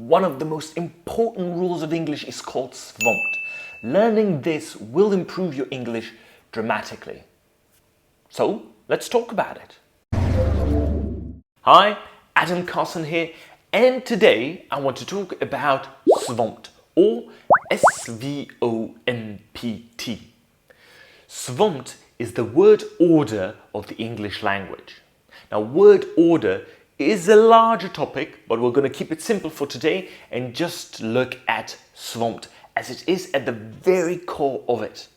one of the most important rules of English is called SVOMPT. Learning this will improve your English dramatically. So, let's talk about it. Hi, Adam Carson here, and today I want to talk about SVOMPT or SVOMPT. SVOMPT is the word order of the English language. Now, word order is a larger topic, but we're going to keep it simple for today and just look at SVOMPT as it is at the very core of it.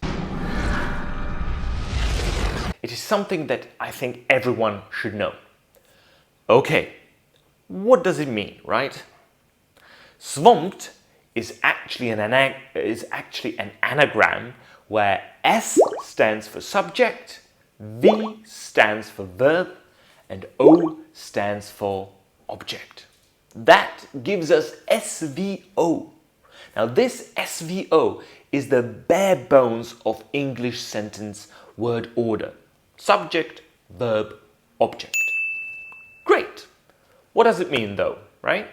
It is something that I think everyone should know. Okay, what does it mean, right? SVOMPT is actually an anagram where S stands for subject, V stands for verb, and O stands for object. That gives us SVO. Now this SVO is the bare bones of English sentence word order. Subject, verb, object. Great. What does it mean though, right?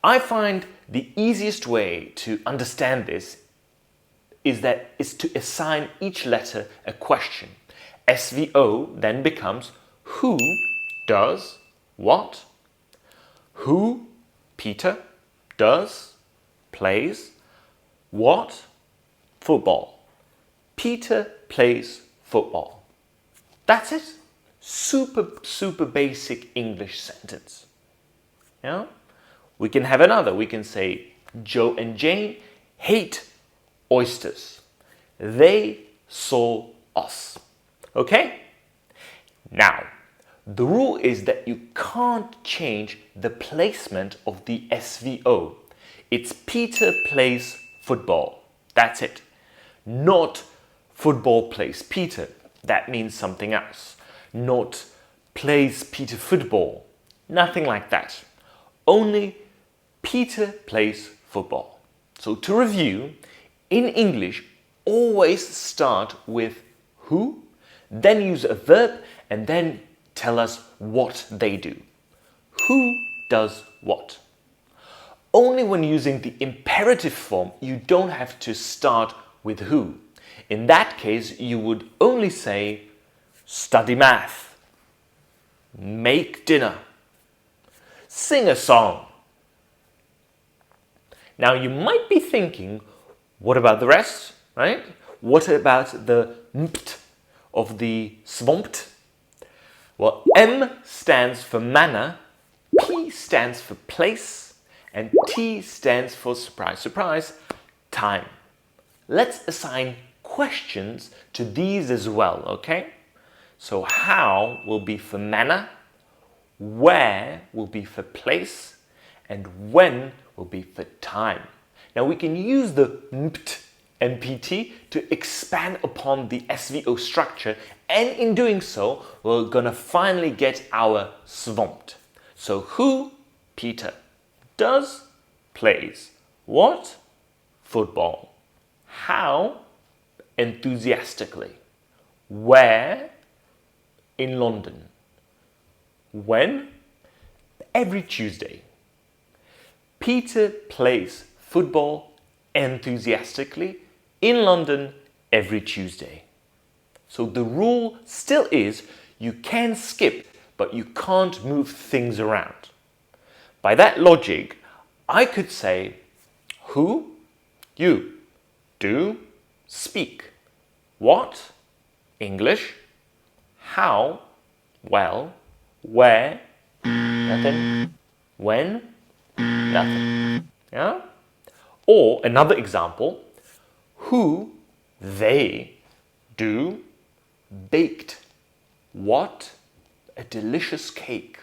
I find the easiest way to understand this is to assign each letter a question. SVO then becomes who does what? Who, Peter, does, plays, what? Football. Peter plays football. That's it. Super basic English sentence. Yeah? We can have another. We can say Joe and Jane hate oysters. They saw us. Okay? Now, the rule is that you can't change the placement of the SVO. It's Peter plays football. That's it. Not football plays Peter. That means something else. Not plays Peter football. Nothing like that. Only Peter plays football. So to review, in English, always start with who, then use a verb, and then tell us what they do. Who does what? Only when using the imperative form, you don't have to start with who. In that case, you would only say, study math, make dinner, sing a song. Now you might be thinking, what about the rest, right? What about the MPT of the SVOMPT? Well, M stands for manner, P stands for place, and T stands for, surprise, surprise, time. Let's assign questions to these as well, okay? So how will be for manner, where will be for place, and when will be for time. Now we can use the MPT and PT to expand upon the SVO structure, and in doing so, we're gonna finally get our SVOMPT. So who? Peter. Does? Plays. What? Football. How? Enthusiastically. Where? In London. When? Every Tuesday. Peter plays football enthusiastically in London every Tuesday. So the rule still is you can skip, but you can't move things around. By that logic, I could say who, you, do, speak, what, English, how, well, where, nothing, when, nothing. Yeah? Or another example, who, they, do, baked, what, a delicious cake,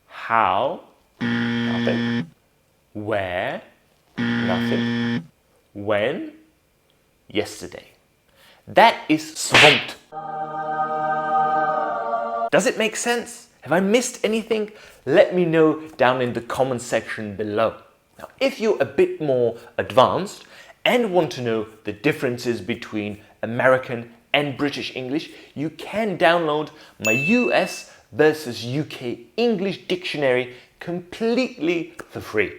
how, nothing, where, nothing, when, yesterday. That is SVOMPT. Does it make sense? Have I missed anything? Let me know down in the comment section below. Now, if you're a bit more advanced and want to know the differences between American and British English, you can download my US versus UK English dictionary completely for free.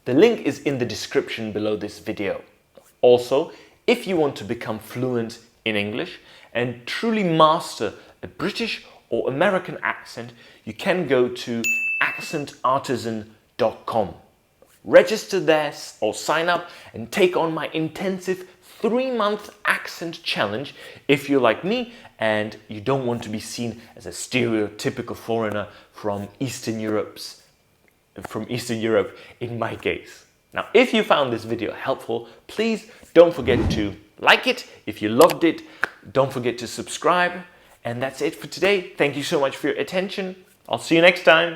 The link is in the description below this video. Also, if you want to become fluent in English and truly master a British or American accent, you can go to accentartisan.com. Register there or sign up and take on my intensive 3-month accent challenge if you're like me and you don't want to be seen as a stereotypical foreigner from Eastern Europe in my case. Now, if you found this video helpful, please don't forget to like it. If you loved it, don't forget to subscribe. And that's it for today. Thank you so much for your attention. I'll see you next time.